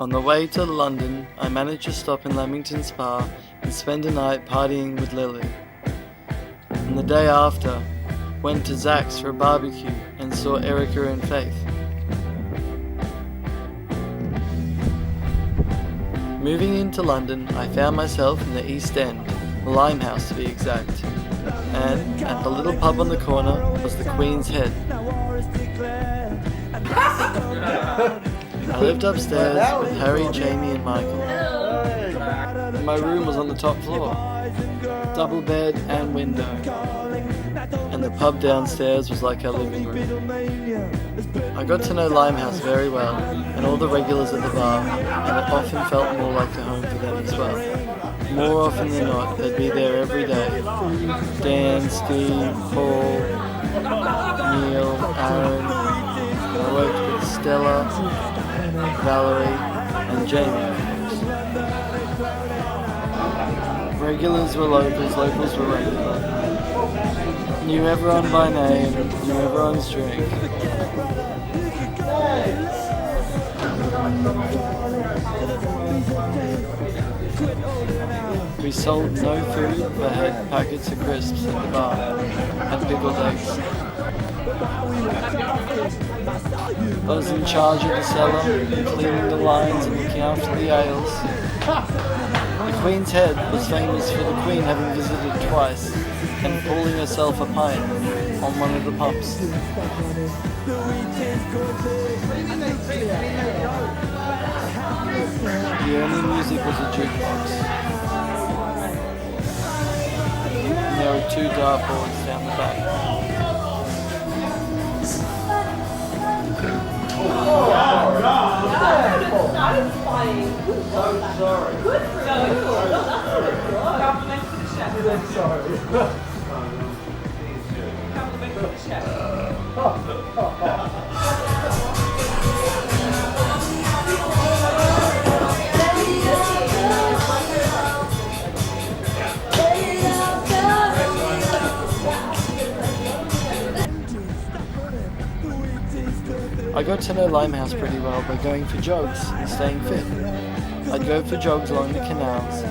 On the way to London, I managed to stop in Leamington Spa and spend a night partying with Lily. And the day after, went to Zach's for a barbecue and saw Erica and Faith. Moving into London, I found myself in the East End, the Limehouse to be exact, and at the little pub on the corner was the Queen's Head. I lived upstairs with Harry, Jamie and Michael. My room was on the top floor, double bed and window, and the pub downstairs was like our living room. I got to know Limehouse very well, and all the regulars at the bar, and it often felt more like a home for them as well. More often than not, they'd be there every day. Dan, Steve, Paul, Neil, Aaron. I worked with Stella, Valerie, and Jamie. Regulars were locals, locals were regular. Knew everyone by name, knew everyone's drink. We sold no food but had packets of crisps at the bar and pickled eggs. I was in charge of the cellar, cleaning the lines and looking after the ales. The Queen's Head was famous for the Queen having visited twice and pulling herself a pint on one of the pumps. The only music was a jukebox. And there were 2 dartboards down the back. I got to know Limehouse pretty well by going for jogs and staying fit. I'd go for jogs along the canals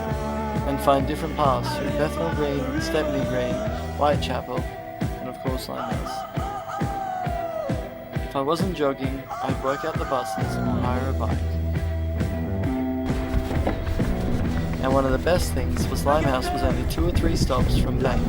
and find different paths through Bethnal Green, Stepney Green, Whitechapel, and of course Limehouse. If I wasn't jogging, I'd work out the buses or hire a bike. And one of the best things was Limehouse was only 2 or 3 stops from Bank.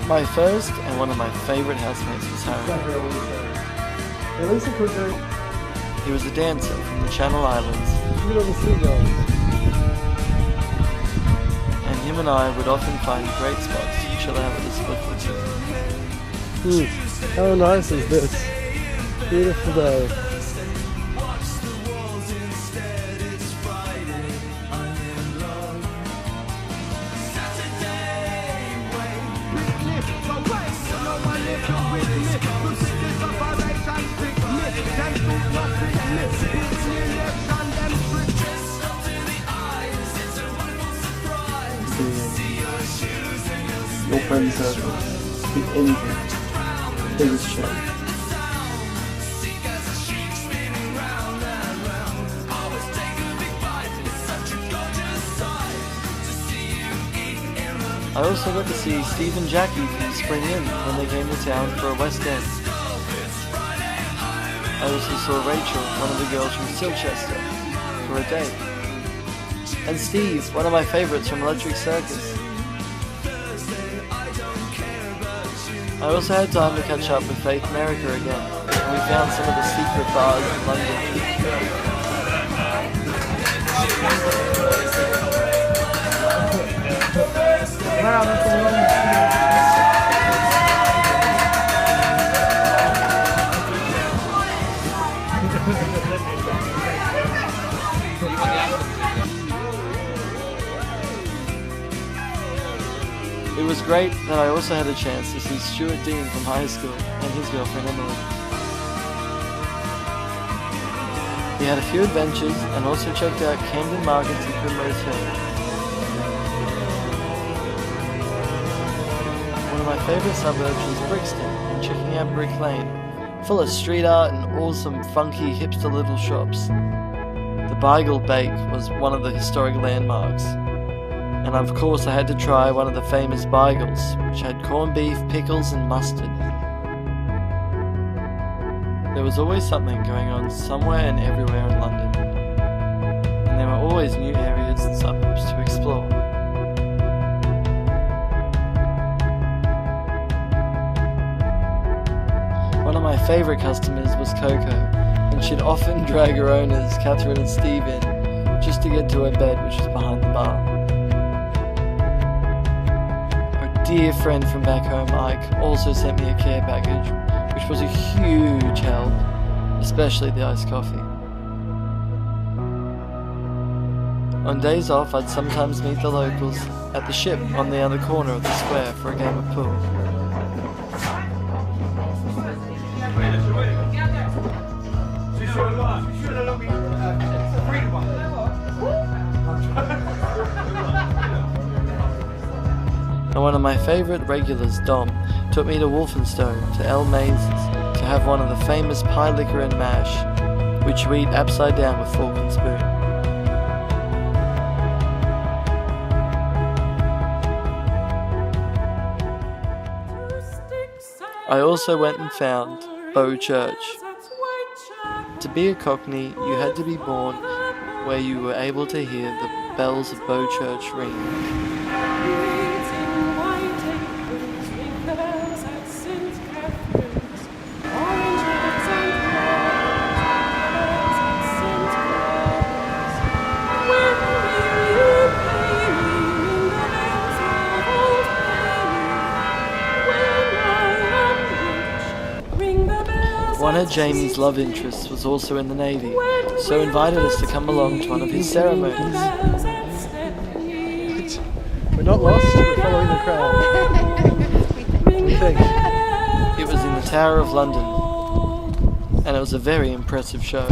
My first and one of my favourite housemates was Harry. He was a dancer from the Channel Islands. And him and I would often find great spots to chill out with a split for two. How nice is this? Beautiful day. Your friend circle, the engine, biggest show. I also got to see Steve and Jackie from Spring Inn when they came to town for a West End. I also saw Rachel, one of the girls from Silchester, for a date. And Steve, one of my favourites from Electric Circus. I also had time to catch up with Faith America again, and we found some of the secret bars in London. Wow, that's a long It was great that I also had a chance to see Stuart Dean from high school and his girlfriend Emily. We had a few adventures and also checked out Camden Market and Primrose Hill. One of my favourite suburbs was Brixton, and checking out Brick Lane, full of street art and awesome funky hipster little shops. The Beagle Bake was one of the historic landmarks, and of course I had to try one of the famous bagels, which had corned beef, pickles and mustard. There was always something going on somewhere and everywhere in London, and there were always new areas and suburbs to explore. One of my favourite customers was Coco, and she'd often drag her owners, Catherine and Steve, in just to get to her bed, which was behind the bar. Her dear friend from back home, Ike, also sent me a care package, which was a huge help, especially the iced coffee. On days off, I'd sometimes meet the locals at the Ship on the other corner of the square for a game of pool. And one of my favourite regulars, Dom, took me to Walthamstow, to El Mays's, to have one of the famous pie liquor and mash, which you eat upside down with fork and spoon. I also went and found Bow Church. To be a Cockney, you had to be born where you were able to hear the bells of Bow Church ring. One of Jamie's love interests was also in the Navy, so invited us to come along to one of his ceremonies. We're not lost, we're following the crowd. What do you think? It was in the Tower of London, and it was a very impressive show.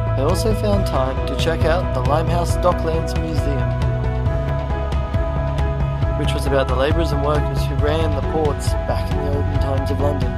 I also found time to check out the Limehouse Docklands Museum, which was about the labourers and workers who ran the ports back in the olden times of London.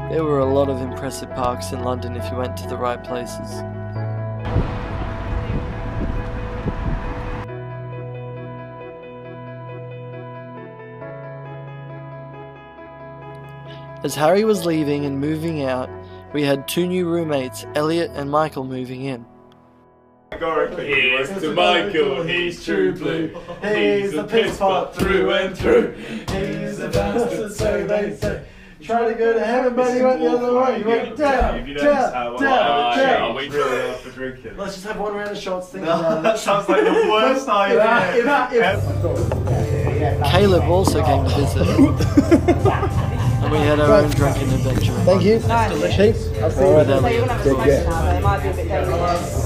There were a lot of impressive parks in London if you went to the right places. As Harry was leaving and moving out, we had two new roommates, Elliot and Michael, moving in. Here's to Michael, he's true blue. He's a piss pot through and through. He's a bastard, so they say. Try to go to heaven, but he went the other way. You went down, down. We really are for drinking. Let's just have one round of shots. That sounds like the worst idea. Caleb also came to visit, and we had our own drunken adventure. Thank you. Nice. Delicious. With Elliot. It might be a bit dangerous.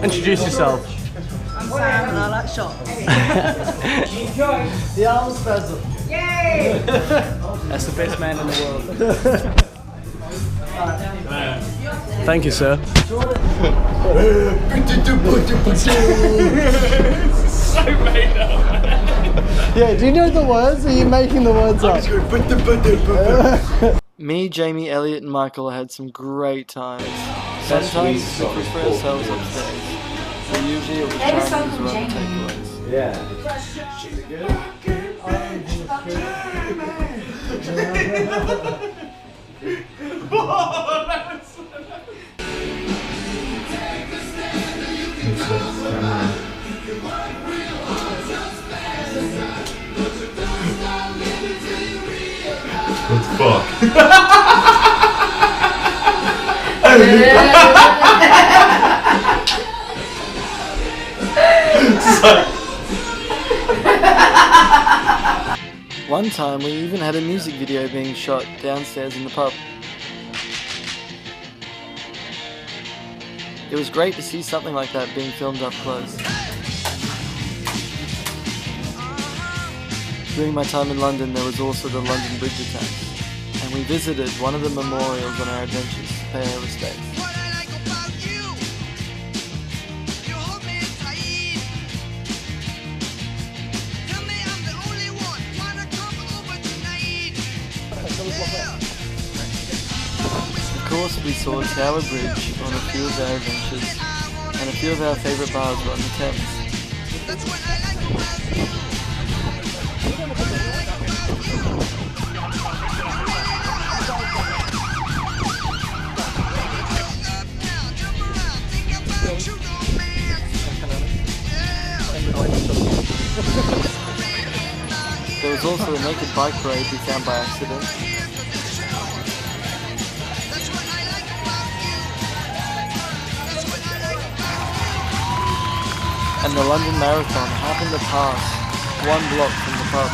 Introduce yourself. I'm Sam and I like shots. The arm spasm. Yay! That's the best man in the world. Thank you, sir. So made up. Yeah, do you know the words? Are you making the words up? Me, Jamie, Elliot, and Michael had some great times. Sometimes we cooked for ourselves upstairs, but usually it was Chinese or other takeaways. Yeah. What the fuck? One time we even had a music video being shot downstairs in the pub. It was great to see something like that being filmed up close. During my time in London there was also the London Bridge attack, and we visited one of the memorials on our adventures to pay our respects. Of course, we saw Tower Bridge on a few of our adventures, and a few of our favourite bars were on the Thames. There was also a naked bike parade we found by accident. And the London Marathon happened to pass one block from the pub.